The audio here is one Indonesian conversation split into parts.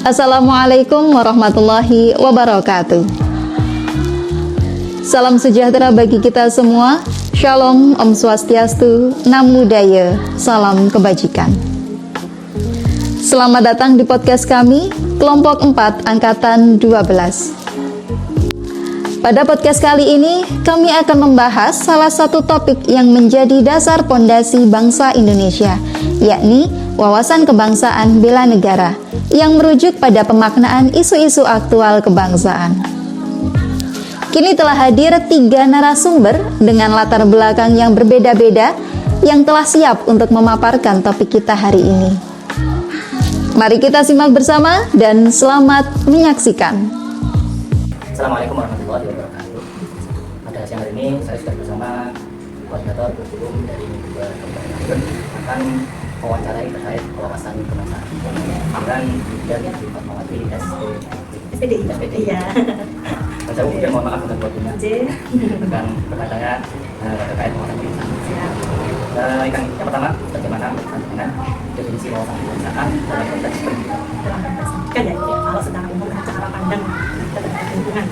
Assalamualaikum warahmatullahi wabarakatuh. Salam sejahtera bagi kita semua. Shalom, Om Swastiastu, Namo Buddhaya, salam kebajikan. Selamat datang di podcast kami, kelompok 4 angkatan 12. Pada podcast kali ini, kami akan membahas salah satu topik yang menjadi dasar pondasi bangsa Indonesia, yakni wawasan kebangsaan bela negara, yang merujuk pada pemaknaan isu-isu aktual kebangsaan. Kini telah hadir 3 narasumber dengan latar belakang yang berbeda-beda yang telah siap untuk memaparkan topik kita hari ini. Mari kita simak bersama dan selamat menyaksikan. Assalamualaikum warahmatullahi wabarakatuh. Pada siang hari ini saya sudah bersama koordinator kurikulum dari dua kabupaten akan mewawancarai terkait wawasan kebangsaan. Dan kemudian di Fatmawati SPD. Iya. Saya kemudian mohon maaf untuk waktunya. Tentang perkataannya terkait wawasan kebangsaan. Yang pertama, bagaimana dengan definisi wawasan kebangsaan dalam konteks pendidikan? Kan ya, kalau secara umum cara pandang terhadap lingkungan.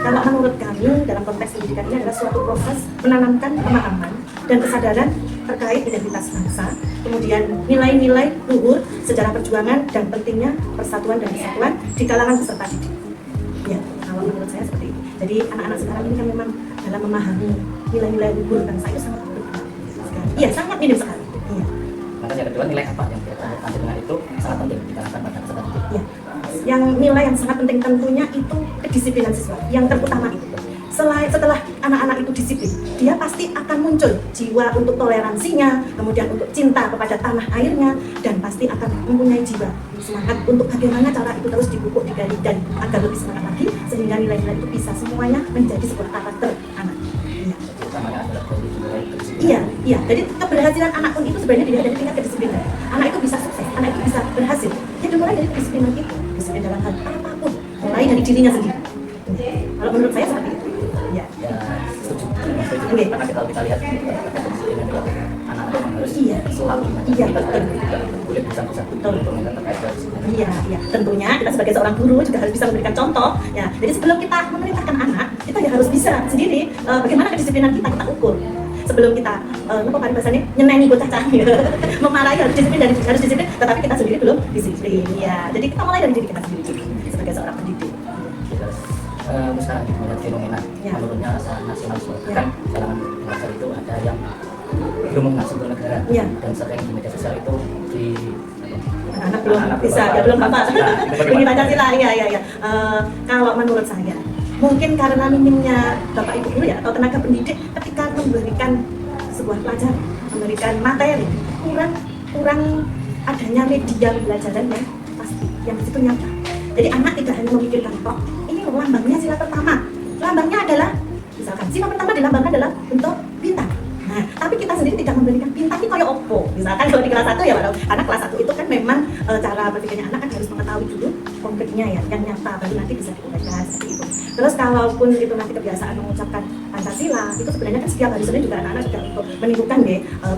Kalau menurut kami dalam konteks pendidikan ini adalah suatu proses menanamkan pemahaman dan kesadaran terkait identitas bangsa, kemudian nilai-nilai luhur sejarah perjuangan dan pentingnya persatuan dan kesatuan di kalangan peserta didik. Ya, kalau menurut saya seperti itu. Jadi anak-anak sekarang ini kan memang dalam memahami nilai-nilai luhur bangsa itu sangat minim sekali. Iya, sangat minim sekali. Iya. Maka yang kedua, nilai apa yang berkaitan dengan itu sangat penting ditanamkan pada peserta didik. Ya, yang nilai yang sangat penting tentunya itu kedisiplinan siswa. Yang terutama itu. Setelah anak-anak itu disiplin, dia pasti akan muncul jiwa untuk toleransinya, kemudian untuk cinta kepada tanah airnya, dan pasti akan mempunyai jiwa semangat untuk bagaimana cara itu terus dipupuk, digali, dan agar lebih semangat lagi, sehingga nilai-nilai itu bisa semuanya menjadi sebuah karakter anak. Iya. Utamanya adalah dari nilai kedisiplinan. Iya. Jadi keberhasilan anak pun itu sebenarnya dilihat dari tingkat kedisiplinan. Anak itu bisa sukses, anak itu bisa berhasil. Ya dimulai dari kedisiplinan itu, disiplin dalam hal apapun, mulai dari dirinya sendiri. Kalau menurut saya seperti itu. Ya, setuju. Oke. Karena kita lihat kedisiplinan itu anak-anak memang harus selalu Iya, kita betul. tidak boleh bisa Betul. untuk terkait kedisiplinan. Iya. Tentunya kita sebagai seorang guru juga harus bisa memberikan contoh. Ya, jadi sebelum kita memerintahkan anak, kita ya harus bisa sendiri bagaimana kedisiplinan kita ukur. Sebelum kita apa bahasanya nyeneni bocah cahaya, memarahi harus disiplin, tetapi kita sendiri belum disiplin. Ya, jadi kita mulai dari diri kita sendiri sebagai seorang pendidik. Sekarang melihat fenomena menurunnya rasa nasionalisme. Kan kalangan belajar itu ada yang belum mengacu ke negara dan sering di media sosial itu di Anak belum bisa, ya belum apa. Begini Pancasila, iya. Kalau menurut saya, mungkin karena minimnya Bapak Ibu guru ya atau tenaga pendidik ketika memberikan sebuah pelajaran, memberikan materi, kurang adanya media pembelajaran yang pasti, yang di situ nyata. Jadi anak tidak hanya memikirkan kok ini lambangnya sila pertama, lambangnya adalah misalkan sila pertama dilambangkan adalah bentuk bintang. Nah, tapi kita sendiri tidak memberikan bintang ini kayak opo. Misalkan kalau di kelas 1 ya, karena kelas 1 itu kan memang cara berpikirnya anak kan harus mengetahui dulu konkretnya ya, yang nyata, baru nanti bisa diuraikan seperti itu. Terus kalaupun itu nanti kebiasaan mengucapkan Pancasila, itu sebenarnya kan setiap hari Senin juga anak-anak sudah untuk menirukan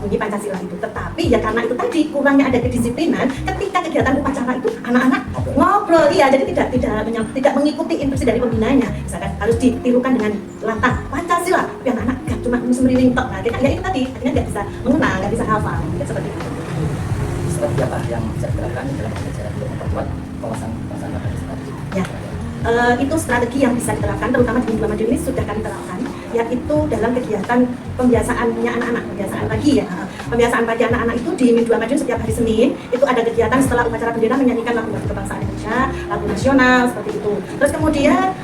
bunyi Pancasila itu. Tetapi ya karena itu tadi kurangnya ada kedisiplinan, ketika kegiatan upacara itu anak-anak ngobrol, ya jadi tidak mengikuti instruksi dari pembinanya. Misalkan harus ditirukan dengan lantang Pancasila, tapi anak-anak gak cuma semeriling tok. Nah, ya itu tadi akhirnya nggak bisa mengenal, nggak bisa hafal, ya, seperti itu. seperti apa yang bisa dilakukan dalam pembelajaran untuk memperkuat wawasan kebangsaan pada peserta didik? Ya, itu strategi yang bisa diterapkan, terutama di Minggu Madu ini sudah kami terapkan, yaitu dalam kegiatan pembiasaannya anak-anak, pembiasaan pagi ya. Pembiasaan pagi anak-anak itu di Minggu Madu setiap hari Senin, itu ada kegiatan setelah upacara bendera menyanyikan lagu kebangsaan Indonesia, lagu nasional, seperti itu. Terus kemudian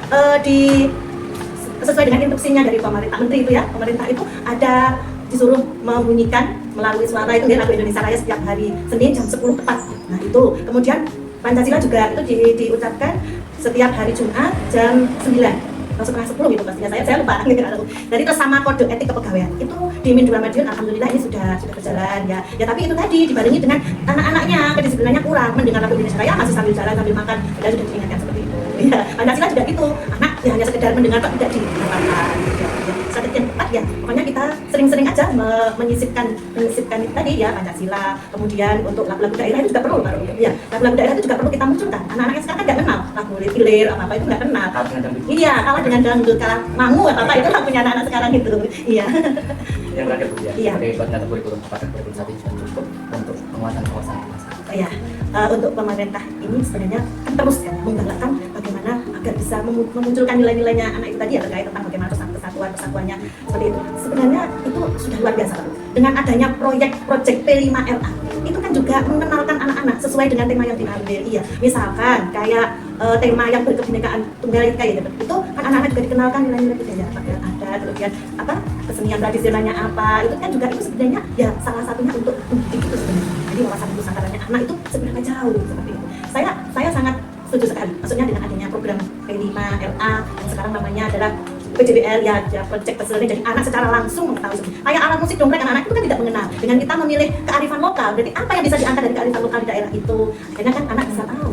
sesuai dengan instruksinya dari pemerintah menteri itu ya, pemerintah itu ada disuruh membunyikan melalui suara itu ya lagu Indonesia Raya setiap hari Senin jam 10 tepat. Nah itu, kemudian Pancasila juga itu diucapkan setiap hari Jumat jam 9 atau setengah 10 gitu pastinya, saya lupa. Jadi terus sama kode etik kepegawaian itu di Min 2 Madiun alhamdulillah ini sudah berjalan ya. Ya tapi itu tadi dibarengi dengan anak-anaknya kedisiplinannya kurang, mendengar lagu Indonesia Raya masih sambil jalan sambil makan, dan sudah diingatkan seperti itu. Ya, Pancasila juga gitu, anak ya hanya sekedar mendengar kok tidak dilakukan. Ya, strategi yang tepat ya pokoknya kita sering-sering aja menyisipkan itu tadi ya, Pancasila. Kemudian untuk lagu-lagu daerah itu juga perlu, ya lagu-lagu daerah itu juga perlu kita munculkan. Anak-anak yang sekarang kan nggak kenal lagu hilir apa itu nggak kenal. Iya, kalah dengan dangdut, kalah mangu apa itu lagunya anak-anak sekarang itu. Iya. Yang terakhir Bu ya, Iya. sebagai koordinator kurikulum, apakah kurikulum saat ini sudah cukup untuk penguatan kawasan kebangsaan? Ya, untuk pemerintah ini sebenarnya kan terus kan menggalakkan bagaimana agar bisa memunculkan nilai-nilainya anak itu tadi ya, terkait tentang bagaimana persatuannya seperti itu. Sebenarnya itu sudah luar biasa Pak. Dengan adanya proyek P5LA itu kan juga mengenalkan anak-anak sesuai dengan tema yang diambil. Iya, misalkan kayak tema yang berkebinekaan tunggal ika ya, itu kan anak-anak juga dikenalkan nilai-nilai budaya pakaian adat, kemudian apa kesenian tradisionalnya apa, itu kan juga itu sebenarnya ya salah satunya untuk mendidik itu sebenarnya. Jadi wawasan nusantaranya anak itu sebenarnya jauh seperti itu. Saya sangat setuju sekali. Maksudnya dengan adanya program P5LA yang sekarang namanya adalah PJBL ya Project Personal, jadi anak secara langsung mengetahui. Kayak alat musik dongkrak, anak-anak itu kan tidak mengenal. Dengan kita memilih kearifan lokal, berarti apa yang bisa diangkat dari kearifan lokal di daerah itu, akhirnya kan anak bisa tahu.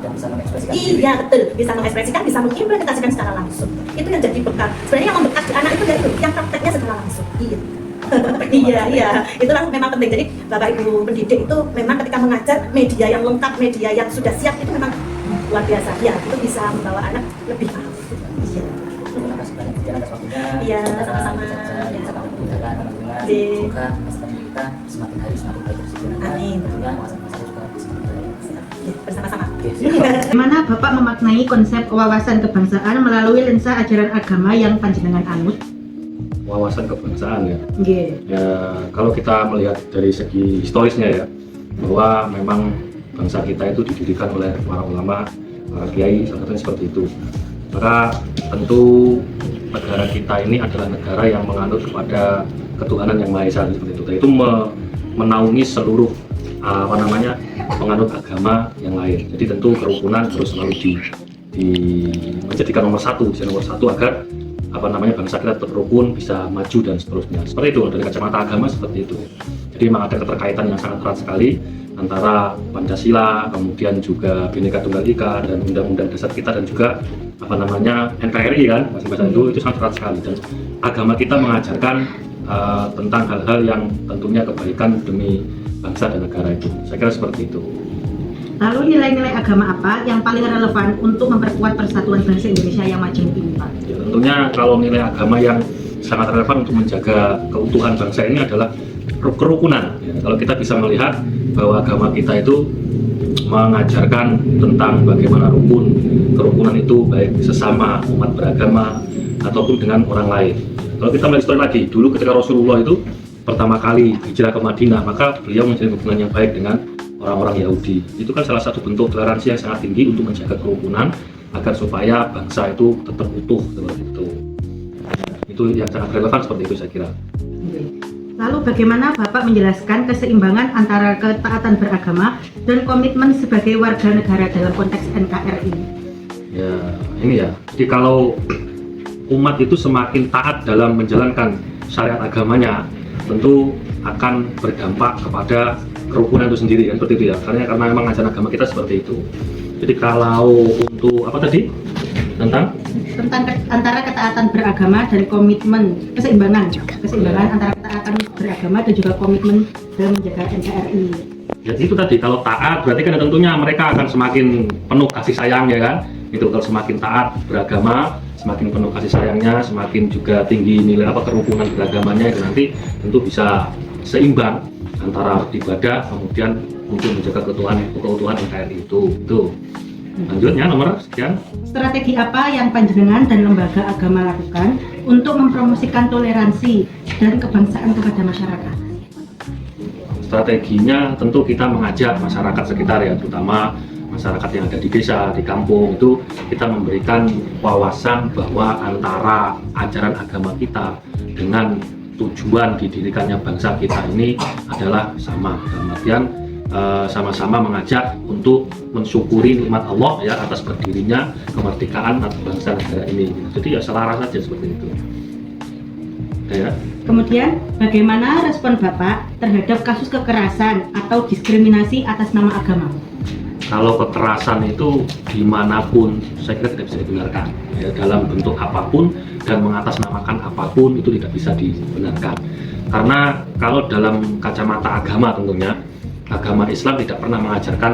Dan bisa mengekspresikan Iya betul, bisa mengekspresikan, bisa mengimplementasikan secara langsung. Itu yang jadi bekal. Sebenarnya yang membekas di anak itu ya itu, yang prakteknya secara langsung. Iya. iya, itulah memang penting. Jadi Bapak Ibu pendidik itu memang ketika mengajar media yang lengkap, media yang sudah siap itu memang luar biasa. Ya, itu bisa membawa anak lebih paham. Iya. Terima kasih banyak Dian atas waktunya. Iya, sama-sama. Bisa kamu menjaga teman-teman. Iya. Semoga masa depan kita semakin hari semakin baik terus. Amin. Tentunya kawasan juga semakin baik. Ya, bersama-sama. Oke, siap. Bagaimana Bapak memaknai konsep wawasan kebangsaan melalui lensa ajaran agama yang panjenengan anut? Wawasan kebangsaan ya. Nggih. Ya, kalau kita melihat dari segi historisnya ya, bahwa memang bangsa kita itu didirikan oleh para ulama, para kiai, salah satunya seperti itu. Maka tentu negara kita ini adalah negara yang menganut kepada ketuhanan yang Maha Esa seperti itu. Dan itu menaungi seluruh penganut agama yang lain. Jadi tentu kerukunan terus selalu menjadikan nomor satu agar bangsa kita tetap rukun, bisa maju dan seterusnya. Seperti itu dari kacamata agama seperti itu. Jadi memang ada keterkaitan yang sangat erat sekali antara Pancasila, kemudian juga Bhinneka Tunggal Ika dan Undang-Undang Dasar kita dan juga NKRI kan, bahasa itu sangat erat sekali. Dan agama kita mengajarkan tentang hal-hal yang tentunya kebaikan demi bangsa dan negara itu. Saya kira seperti itu. Lalu nilai-nilai agama apa yang paling relevan untuk memperkuat persatuan bangsa Indonesia yang majemuk ini, Pak? Ya, tentunya kalau nilai agama yang sangat relevan untuk menjaga keutuhan bangsa ini adalah kerukunan. Ya, kalau kita bisa melihat bahwa agama kita itu mengajarkan tentang bagaimana kerukunan itu baik sesama umat beragama ataupun dengan orang lain. Kalau kita melihat histori lagi, dulu ketika Rasulullah itu pertama kali hijrah ke Madinah, maka beliau menjalin hubungan yang baik dengan orang-orang Yahudi. Itu kan salah satu bentuk toleransi yang sangat tinggi untuk menjaga kerukunan agar supaya bangsa itu tetap utuh seperti itu. Itu yang sangat relevan seperti itu saya kira. Lalu bagaimana Bapak menjelaskan keseimbangan antara ketaatan beragama dan komitmen sebagai warga negara dalam konteks NKRI? Ya, ini ya. Jadi kalau umat itu semakin taat dalam menjalankan syariat agamanya, tentu akan berdampak kepada kerukunan itu sendiri kan, seperti itu ya. Karena memang ajaran agama kita seperti itu. Jadi kalau untuk apa tadi? Tentang antara ketaatan beragama dan komitmen keseimbangan antara ketaatan beragama dan juga komitmen dalam menjaga NKRI. Ya itu tadi, kalau taat berarti kan tentunya mereka akan semakin penuh kasih sayang ya kan. Itu kalau semakin taat beragama, semakin penuh kasih sayangnya, semakin juga tinggi nilai kerukunan beragamanya, itu nanti tentu bisa seimbang antara ibadah kemudian untuk menjaga keutuhan NKRI itu. Lanjutnya nomor sekian. Strategi apa yang panjenengan dan lembaga agama lakukan untuk mempromosikan toleransi dan kebangsaan kepada masyarakat? Strateginya tentu kita mengajak masyarakat sekitar ya, terutama masyarakat yang ada di desa, di kampung, itu kita memberikan wawasan bahwa antara ajaran agama kita dengan tujuan didirikannya bangsa kita ini adalah sama. Dalam artian sama-sama mengajak untuk mensyukuri nikmat Allah ya atas berdirinya kemerdekaan atas bangsa negara ini. Jadi ya selaras saja seperti itu. Ya. Kemudian, bagaimana respon Bapak terhadap kasus kekerasan atau diskriminasi atas nama agama? kalau kekerasan itu dimanapun saya kira tidak bisa dibenarkan ya, dalam bentuk apapun dan mengatasnamakan apapun itu tidak bisa dibenarkan. Karena kalau dalam kacamata agama tentunya agama Islam tidak pernah mengajarkan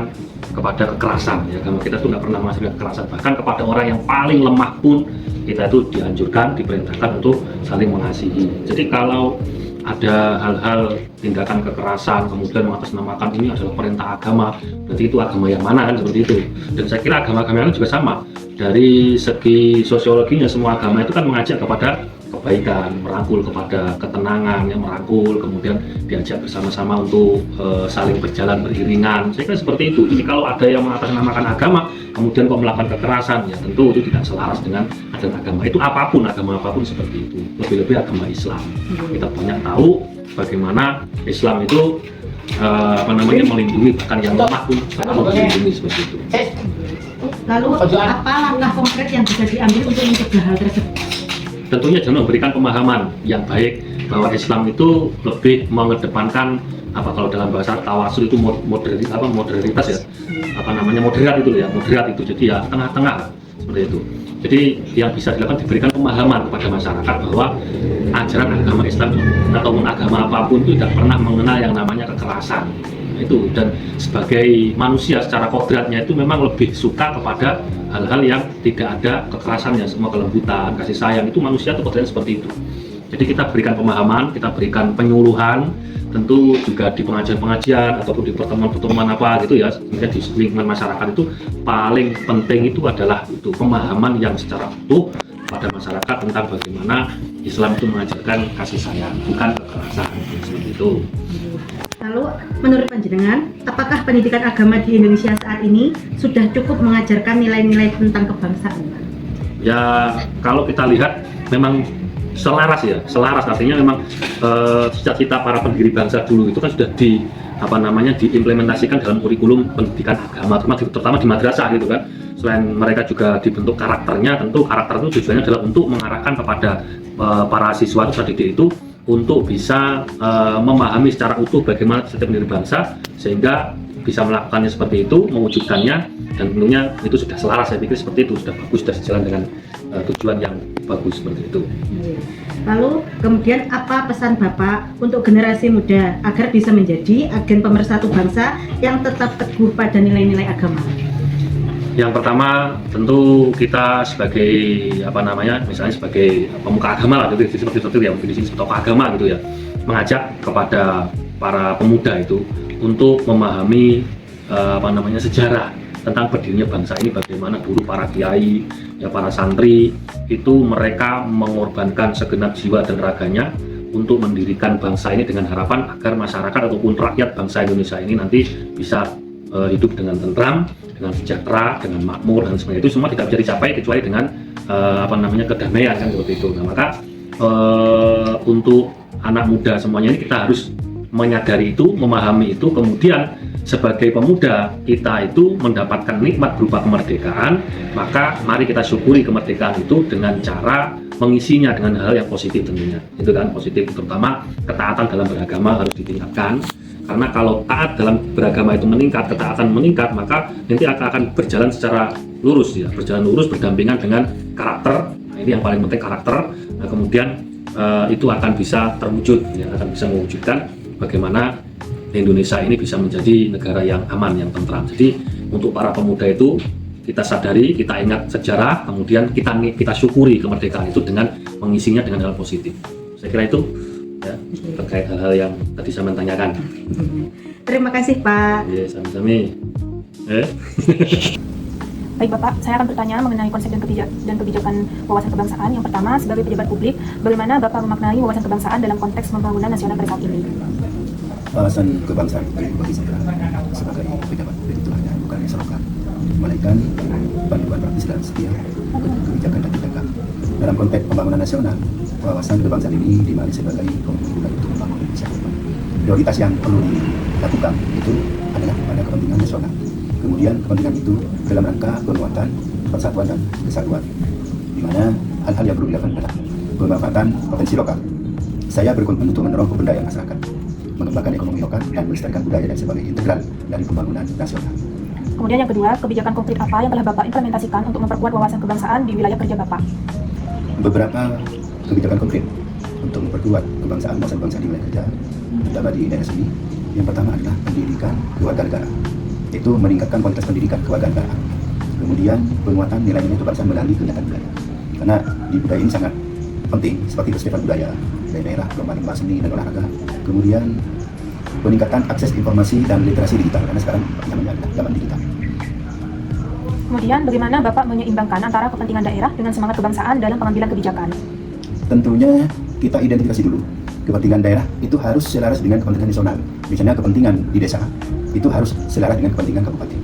kepada kekerasan ya, agama kita tuh nggak pernah mengajarkan kekerasan, bahkan kepada orang yang paling lemah pun kita itu dianjurkan, diperintahkan untuk saling mengasihi. Jadi kalau ada hal-hal tindakan kekerasan kemudian mengatasnamakan ini adalah perintah agama, berarti itu agama yang mana kan, seperti itu. Dan saya kira agama-agama yang juga sama, dari segi sosiologinya semua agama itu kan mengajak kepada kebaikan, merangkul kepada ketenangan, yang merangkul kemudian diajak bersama-sama untuk saling berjalan beriringan. Saya kira seperti itu. Jadi kalau ada yang mengatasnamakan agama kemudian kok melakukan kekerasan, ya tentu itu tidak selaras dengan ajaran agama. Itu apapun, agama apapun seperti itu. Lebih-lebih agama Islam. Kita banyak tahu bagaimana Islam itu melindungi bahkan yang lemah pun melindungi seperti itu. Lalu apa langkah konkret yang bisa diambil untuk mencegah hal tersebut? Tentunya jangan memberikan pemahaman yang baik bahwa Islam itu lebih mengedepankan kalau dalam bahasa tawasul itu modernitas ya, moderat itu, jadi ya tengah-tengah seperti itu. Jadi yang bisa dilakukan diberikan pemahaman kepada masyarakat bahwa ajaran agama Islam ataupun agama apapun itu tidak pernah mengenal yang namanya kekerasan itu, dan sebagai manusia secara kodratnya itu memang lebih suka kepada hal-hal yang tidak ada kekerasannya, semua kelembutan, kasih sayang, itu manusia itu kodratnya seperti itu. Jadi kita berikan pemahaman, kita berikan penyuluhan, tentu juga di pengajian-pengajian ataupun di pertemuan-pertemuan apa gitu ya, sehingga di lingkungan masyarakat itu paling penting itu adalah itu pemahaman yang secara utuh pada masyarakat tentang bagaimana Islam itu mengajarkan kasih sayang, bukan kekerasan, seperti itu. Lalu, menurut panjenengan, apakah pendidikan agama di Indonesia saat ini sudah cukup mengajarkan nilai-nilai tentang kebangsaan? Ya, kalau kita lihat memang selaras artinya memang cita-cita para pendiri bangsa dulu itu kan sudah diimplementasikan dalam kurikulum pendidikan agama, terutama di madrasah gitu kan. Selain mereka juga dibentuk karakternya, tentu karakter itu tujuannya adalah untuk mengarahkan kepada para siswa atau didik itu untuk bisa memahami secara utuh bagaimana setiap pendiri bangsa, sehingga bisa melakukannya seperti itu, mewujudkannya, dan tentunya itu sudah selaras, saya pikir seperti itu, sudah bagus, sudah sejalan dengan tujuan yang bagus seperti itu. Lalu kemudian apa pesan Bapak untuk generasi muda agar bisa menjadi agen pemersatu bangsa yang tetap teguh pada nilai-nilai agama? Yang pertama tentu kita sebagai misalnya sebagai pemuka agama lah, gitu, seperti itu ya, mungkin di sini tokoh agama gitu ya, mengajak kepada para pemuda itu untuk memahami sejarah tentang berdirinya bangsa ini, bagaimana dulu para kiai, ya para santri itu mereka mengorbankan segenap jiwa dan raganya untuk mendirikan bangsa ini dengan harapan agar masyarakat ataupun rakyat bangsa Indonesia ini nanti bisa hidup dengan tentram, dengan sejahtera, dengan makmur dan sebagainya. Itu semua tidak bisa dicapai kecuali dengan kedamaian kan, seperti itu. Nah, maka untuk anak muda semuanya ini kita harus menyadari itu, memahami itu, kemudian sebagai pemuda kita itu mendapatkan nikmat berupa kemerdekaan, maka mari kita syukuri kemerdekaan itu dengan cara mengisinya dengan hal yang positif tentunya. Itu kan positif, terutama ketaatan dalam beragama harus ditingkatkan. Karena kalau taat dalam beragama itu meningkat, ketaatan meningkat, maka nanti akan berjalan secara lurus ya, berjalan lurus berdampingan dengan karakter. Nah, ini yang paling penting, karakter. Nah, kemudian itu akan bisa terwujud, ya, akan bisa mewujudkan bagaimana Indonesia ini bisa menjadi negara yang aman, yang tentram. Jadi untuk para pemuda itu kita sadari, kita ingat sejarah, kemudian kita syukuri kemerdekaan itu dengan mengisinya dengan hal positif. Saya kira itu ya, terkait hal-hal yang tadi saya tanyakan. Terima kasih Pak. Iya, sami-sami. Baik Bapak, saya akan bertanya mengenai konsep dan kebijakan wawasan kebangsaan. Yang pertama, sebagai pejabat publik, bagaimana Bapak memaknai wawasan kebangsaan dalam konteks pembangunan nasional pada saat ini? Wawasan kebangsaan bagi saya sebagai pejabat publik itu hanya bukan slogan, melainkan panduan praktis dan setiap kebijakan dan tindakan. Dalam konteks pembangunan nasional, wawasan kebangsaan ini dimiliki sebagai keuntungan untuk membangun Indonesia. Prioritas yang perlu dilakukan itu adalah pada kepentingan nasional. Kemudian kepentingan itu dalam rangka penguatan persatuan dan kesatuan, di mana hal-hal yang perlu dilakukan adalah pemanfaatan potensi lokal. Saya berkomitmen untuk mendorong kebudayaan masyarakat, mengembangkan ekonomi lokal dan melestarikan budaya dan sebagai integral dari pembangunan nasional. Kemudian yang kedua, kebijakan konkret apa yang telah Bapak implementasikan untuk memperkuat wawasan kebangsaan di wilayah kerja Bapak? Beberapa kebijakan konkret untuk memperkuat kebangsaan wawasan kebangsaan di wilayah kerja, terutama di daerah sini. Yang pertama adalah pendidikan kewarganegaraan, yaitu meningkatkan kualitas pendidikan kewarganegaraan. Kemudian penguatan nilai-nilai kebangsaan melalui kegiatan budaya. Karena di budaya ini sangat penting, seperti festival budaya, daerah, lomba-lomba seni dan olahraga. Kemudian peningkatan akses informasi dan literasi digital, karena sekarang namanya adalah zaman digital. Kemudian bagaimana Bapak menyeimbangkan antara kepentingan daerah dengan semangat kebangsaan dalam pengambilan kebijakan? Tentunya kita identifikasi dulu. Kepentingan daerah itu harus selaras dengan kepentingan nasional. Misalnya kepentingan di desa itu harus selaras dengan kepentingan kabupaten.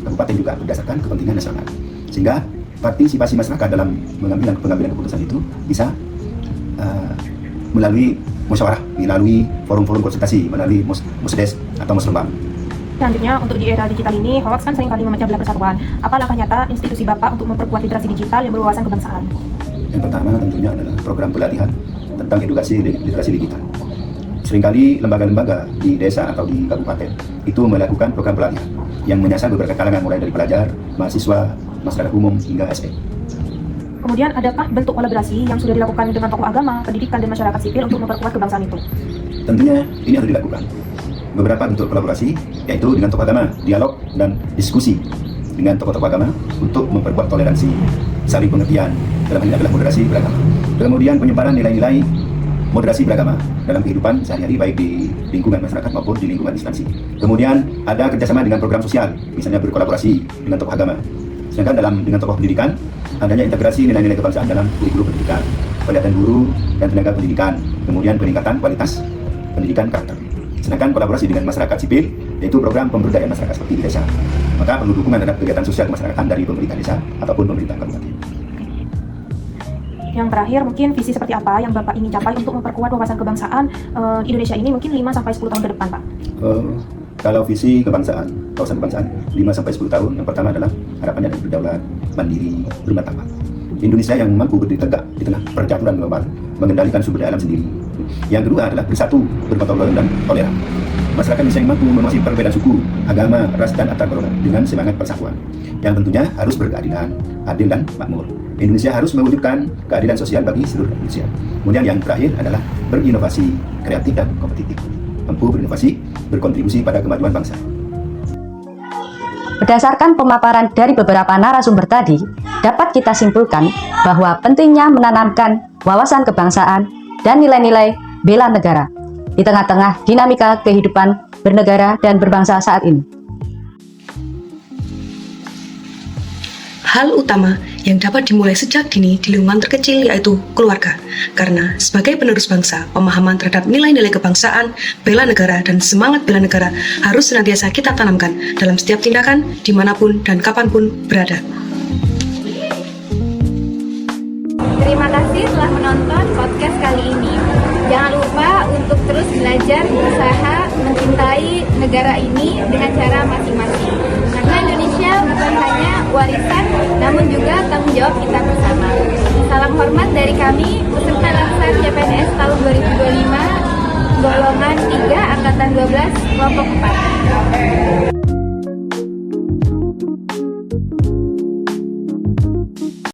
Kabupaten juga berdasarkan kepentingan nasional. Sehingga partisipasi masyarakat dalam pengambilan keputusan itu bisa melalui musyawarah, melalui forum-forum konsultasi, melalui musdes atau musrembang. Selanjutnya, untuk di era digital ini, hoax kan seringkali memecah belah persatuan. Apa langkah nyata institusi Bapak untuk memperkuat literasi digital yang berwawasan kebangsaan? Yang pertama tentunya adalah program pelatihan tentang edukasi literasi digital. Seringkali lembaga-lembaga di desa atau di kabupaten itu melakukan program pelatihan yang menyasar beberapa kalangan, mulai dari pelajar, mahasiswa, masyarakat umum, hingga SE. Kemudian, adakah bentuk kolaborasi yang sudah dilakukan dengan tokoh agama, pendidikan, dan masyarakat sipil untuk memperkuat kebangsaan itu? Tentunya ini harus dilakukan. Beberapa bentuk kolaborasi, yaitu dengan tokoh agama, dialog dan diskusi dengan tokoh-tokoh agama untuk memperkuat toleransi, saling pengertian, dalam hal ini adalah moderasi beragama. Kemudian penyebaran nilai-nilai moderasi beragama dalam kehidupan sehari-hari, baik di lingkungan masyarakat maupun di lingkungan instansi. Kemudian ada kerjasama dengan program sosial, misalnya berkolaborasi dengan tokoh agama. Sedangkan dengan tokoh pendidikan, adanya integrasi nilai-nilai kebangsaan dalam kurikulum pendidikan, pelatihan guru dan tenaga pendidikan, kemudian peningkatan kualitas pendidikan karakter. Sedangkan kolaborasi dengan masyarakat sipil, yaitu program pemberdayaan masyarakat seperti di desa. Maka perlu dukungan terhadap kegiatan sosial kemasyarakatan dari pemerintah desa ataupun pemerintah kabupaten. Yang terakhir, mungkin visi seperti apa yang Bapak ingin capai untuk memperkuat wawasan kebangsaan di Indonesia ini mungkin 5-10 tahun ke depan, Pak? Kalau visi kebangsaan, wawasan kebangsaan 5-10 tahun, yang pertama adalah harapannya adalah berdaulat, mandiri, bermartabat. Indonesia yang mampu berdiri tegak di tengah percaturan global, mengendalikan sumber daya alam sendiri. Yang kedua adalah bersatu, bergotong royong dan toleran. Masyarakat Indonesia yang mampu mengatasi perbedaan suku, agama, ras dan antar golongan dengan semangat persatuan. Yang tentunya harus berkeadilan, adil dan makmur. Indonesia harus mewujudkan keadilan sosial bagi seluruh Indonesia. Kemudian yang terakhir adalah berinovasi, kreatif dan kompetitif. Mampu berinovasi, berkontribusi pada kemajuan bangsa. Berdasarkan pemaparan dari beberapa narasumber tadi, dapat kita simpulkan bahwa pentingnya menanamkan wawasan kebangsaan dan nilai-nilai bela negara di tengah-tengah dinamika kehidupan bernegara dan berbangsa saat ini. Hal utama yang dapat dimulai sejak dini di lingkungan terkecil yaitu keluarga. Karena sebagai penerus bangsa, pemahaman terhadap nilai-nilai kebangsaan, bela negara, dan semangat bela negara harus senantiasa kita tanamkan dalam setiap tindakan, dimanapun dan kapanpun berada. Terima kasih telah menonton podcast kali ini. Jangan lupa untuk terus belajar, berusaha, mencintai negara ini dengan cara masing-masing. Karena Indonesia bukan hanya warisan, namun juga tanggung jawab kita bersama. Salam hormat dari kami, peserta laksar CPNS tahun 2025, golongan 3, angkatan 12, kelompok 4.